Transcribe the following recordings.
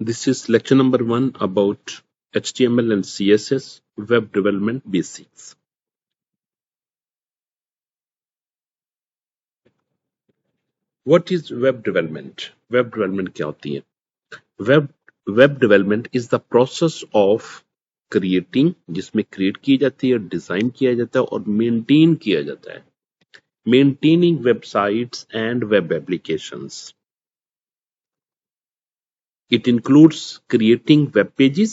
This is lecture number 1 about HTML and CSS web development basics. What is web development? Web development क्या होती है? Web development is the process of creating, जिसमें create की जाती है, design किया जाता है और maintain किया जाता है. Maintaining websites and web applications. It includes creating web pages,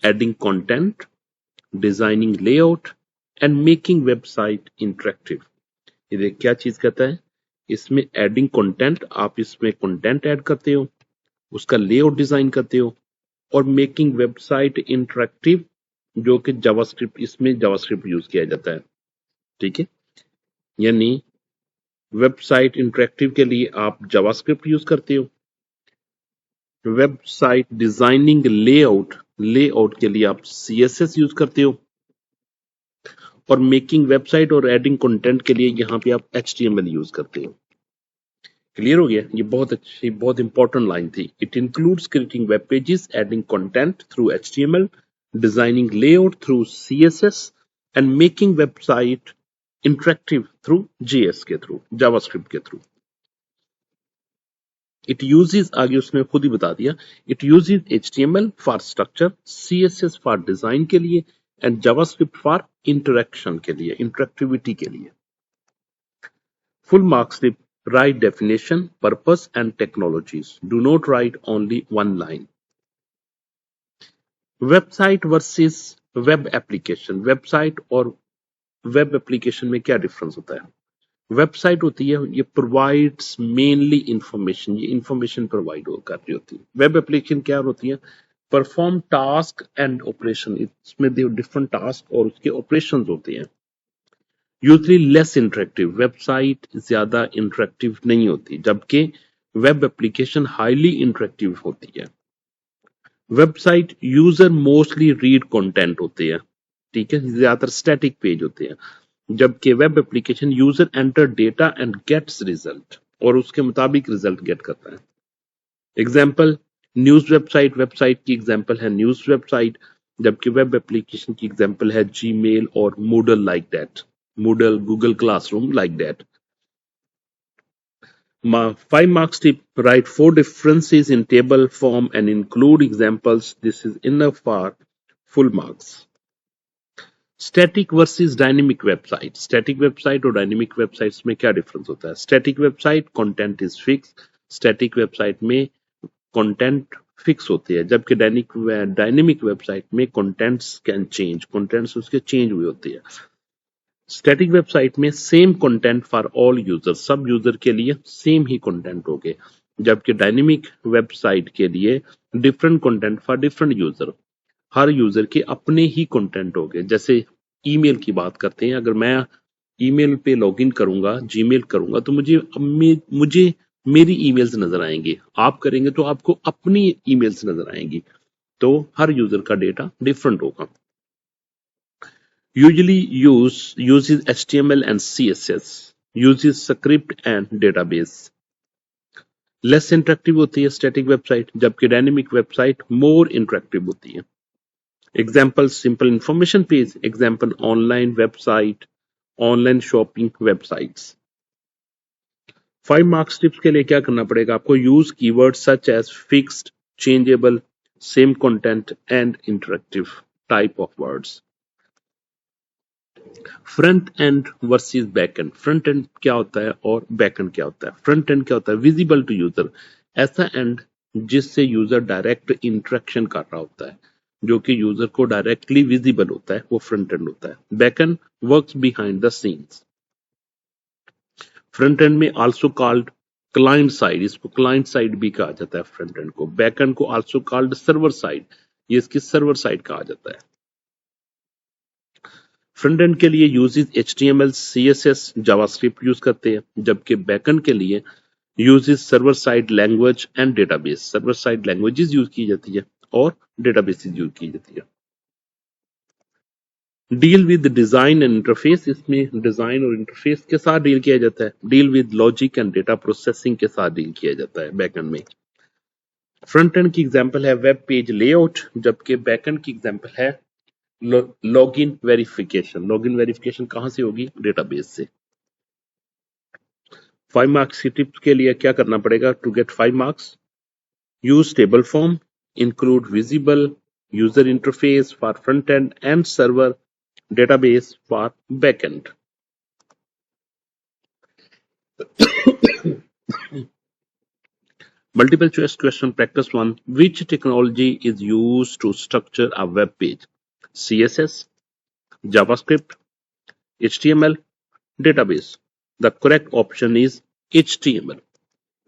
adding content, designing layout and making website interactive. ये क्या चीज कहता है? इसमें एडिंग कंटेंट, आप इसमें कंटेंट ऐड करते हो, उसका लेआउट डिजाइन करते हो और मेकिंग वेबसाइट इंटरेक्टिव, जो कि जावास्क्रिप्ट, इसमें जावास्क्रिप्ट यूज किया जाता है. ठीक है, यानी वेबसाइट इंटरेक्टिव के लिए आप जावास्क्रिप्ट यूज करते हो. वेबसाइट डिजाइनिंग लेआउट के लिए आप CSS यूज करते हो और मेकिंग वेबसाइट और एडिंग कंटेंट के लिए यहाँ पे आप HTML यूज करते हो. क्लियर हो गया? ये बहुत अच्छी, बहुत इंपॉर्टेंट लाइन थी. It includes creating web pages, adding content through HTML, designing layout through CSS and making website interactive through JS के थ्रू, जावास्क्रिप्ट के थ्रू. इट यूजेस, आगे उसने खुद ही बता दिया, it uses HTML for structure, CSS for design के लिए and JavaScript for interaction के लिए, इंटरेक्टिविटी के लिए. Full mark slip, write definition, purpose and technologies. Do not write only one line. Website versus web application. Website और web application में क्या difference होता है? Website होती है, ये provides mainly information, ये information provide कर रही होती है. Web application क्या होती है? Perform task and operation. इसमें different task और उसके operations होते हैं. यूजली लेस इंटरेक्टिव, वेबसाइट ज्यादा इंटरेक्टिव नहीं होती, जबकि वेब एप्लीकेशन हाईली इंटरेक्टिव होती है. Website user mostly read content होते हैं, ठीक है, ज्यादातर स्टैटिक पेज होते हैं, जबकि web application user enter data and gets result और उसके मुताबिक रिजल्ट गेट करता है. एग्जाम्पल, न्यूज वेबसाइट, वेबसाइट की एग्जाम्पल है न्यूज वेबसाइट, जबकि वेब एप्लीकेशन की एग्जाम्पल है जीमेल और Moodle like that. Moodle, Google Classroom, like that. 5 marks tip, write 4 differences in table form and include examples. This is enough for full marks. Static versus dynamic website. Static website और dynamic websites में क्या difference होता है? Static website content is fixed. Static website में content fix होती है, जबकि dynamic website में contents can change. Contents उसके change हुए होती है. स्टैटिक वेबसाइट में same content for all user, सब यूजर के लिए सेम ही कंटेंट होंगे, जबकि डायनेमिक वेबसाइट के लिए different content for different user, her user के अपने ही कंटेंट होंगे. जैसे ईमेल की बात करते हैं, अगर मैं ईमेल पे लॉगिन करूंगा, जीमेल करूंगा, तो मुझे मेरी ईमेल्स नजर आएंगी, आप करेंगे तो आपको अपनी ईमेल्स नजर आएंगी, तो हर यूजर का डेटा डिफरेंट होगा. Usually uses HTML and CSS, uses script and database. Less interactive होती है static website, जबकि dynamic website more interactive होती है. Example, simple information page. Example, online website, online shopping websites. 5 marks tips के लिए क्या करना पड़ेगा आपको? Use keywords such as fixed, changeable, same content and interactive type of words. Front end versus back and. Front end क्या होता है और बैक एंड क्या होता है? फ्रंट एंड क्या होता है? विजिबल टू यूजर, ऐसा एंड जिससे यूजर डायरेक्ट इंटरेक्शन कर रहा होता है, जो कि यूजर को डायरेक्टली विजिबल होता है, वो फ्रंट एंड होता है. Back and works behind the scenes. Front end में आल्सो कॉल्ड क्लाइंट साइड, इसको क्लाइंट साइड भी कहा जाता है फ्रंट एंड को. बैक एंड को आल्सो कॉल्ड सर्वर साइड, ये इसकी सर्वर साइड कहा जाता है. फ्रंट एंड के लिए uses HTML, CSS, JavaScript use करते हैं, जबकि बैकएंड के लिए uses server side language and database. Server side languages use की जाती है और डेटाबेसेस यूज की जाती है. Deal with design and interface, इसमें डिजाइन और इंटरफेस के साथ डील किया जाता है. Deal with logic and data processing के साथ डील किया जाता है बैकएंड में. फ्रंट एंड की एग्जांपल है वेब पेज लेआउट, जबकि बैक एंड की एग्जांपल है लॉगिन वेरिफिकेशन। लॉगिन वेरिफिकेशन कहां से होगी? डेटाबेस से। 5 मार्क्स की टिप्स के लिए क्या करना पड़ेगा to get 5 marks? Use table form, include visible user interface for front end and server database for backend. Multiple choice question practice 1. Which technology is used to structure a web page? CSS, JavaScript, HTML, database. The correct option is HTML.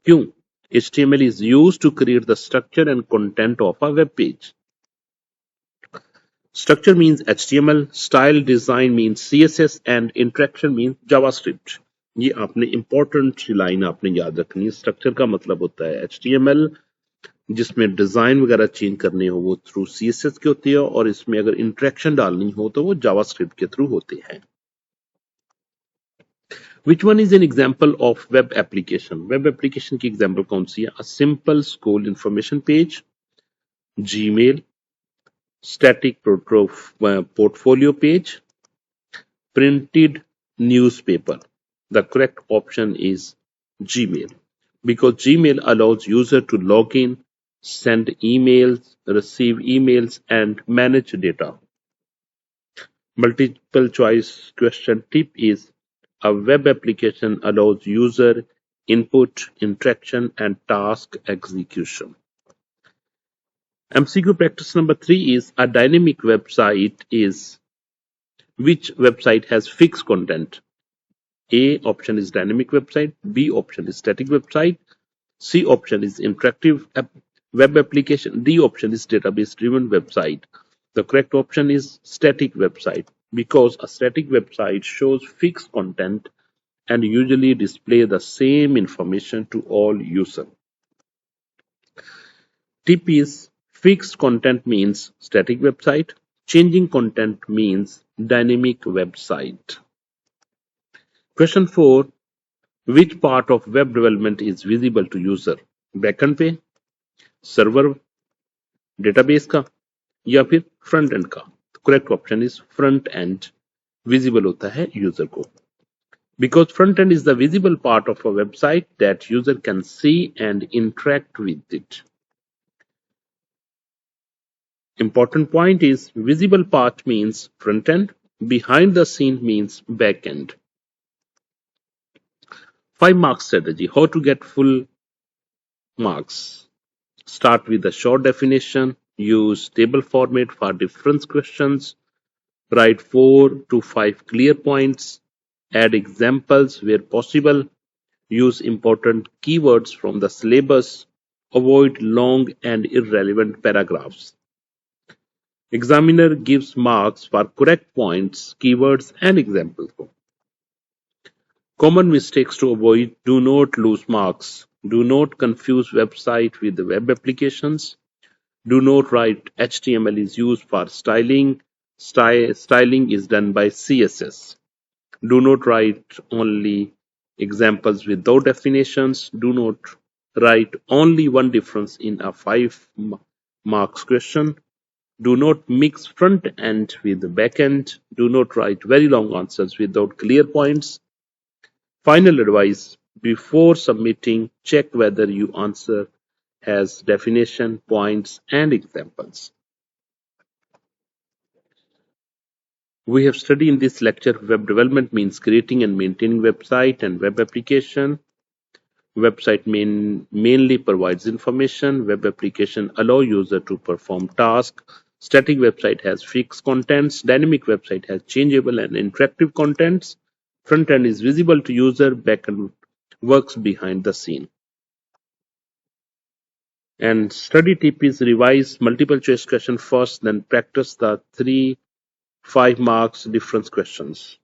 क्यों? HTML is used to create the structure and content of a web page. Structure means HTML, style design means CSS and interaction means JavaScript. ये आपने important line आपने याद रखनी है। Structure का मतलब होता है HTML, जिसमें डिजाइन वगैरह चेंज करने हो वो थ्रू CSS के होती है, और इसमें अगर इंटरेक्शन डालनी हो तो वो जावास्क्रिप्ट के थ्रू होते हैं। Which one is an example of web application? Web application की एग्जांपल कौन सी है? A simple school information page, Gmail, static portfolio page, printed newspaper. The correct option is Gmail, because Gmail allows user to log in, send emails, receive emails, and manage data. Multiple choice question tip is a web application allows user input, interaction, and task execution. MCQ practice number 3 is a dynamic website is which website has fixed content? A option is dynamic website, B option is static website, C option is interactive web application, D option is database driven website. The correct option is static website, because a static website shows fixed content and usually display the same information to all users. Tip is fixed content means static website, changing content means dynamic website. Question 4. Which part of web development is visible to user? Backend पे, server database का, या फिर front end का? Correct option is front end visible होता है user को, because front end is the visible part of a website that user can see and interact with it. Important point is visible part means front end, behind the scene means back end. 5 marks strategy, how to get full marks. Start with a short definition, use table format for difference questions, write 4 to 5 clear points, add examples where possible, use important keywords from the syllabus, avoid long and irrelevant paragraphs. Examiner gives marks for correct points, keywords, and examples. Common mistakes to avoid: do not lose marks, do not confuse website with web applications, do not write HTML is used for styling, styling is done by CSS. Do not write only examples without definitions. Do not write only one difference in a 5 marks question. Do not mix front end with back end. Do not write very long answers without clear points. Final advice: before submitting, check whether your answer has definition, points, and examples. We have studied in this lecture web development means creating and maintaining website and web application. Website mainly provides information. Web application allow user to perform task. Static website has fixed contents. Dynamic website has changeable and interactive contents. Front end is visible to user. Back end works behind the scene. And study tip is revise multiple choice question first, then practice the 3 5 marks difference questions.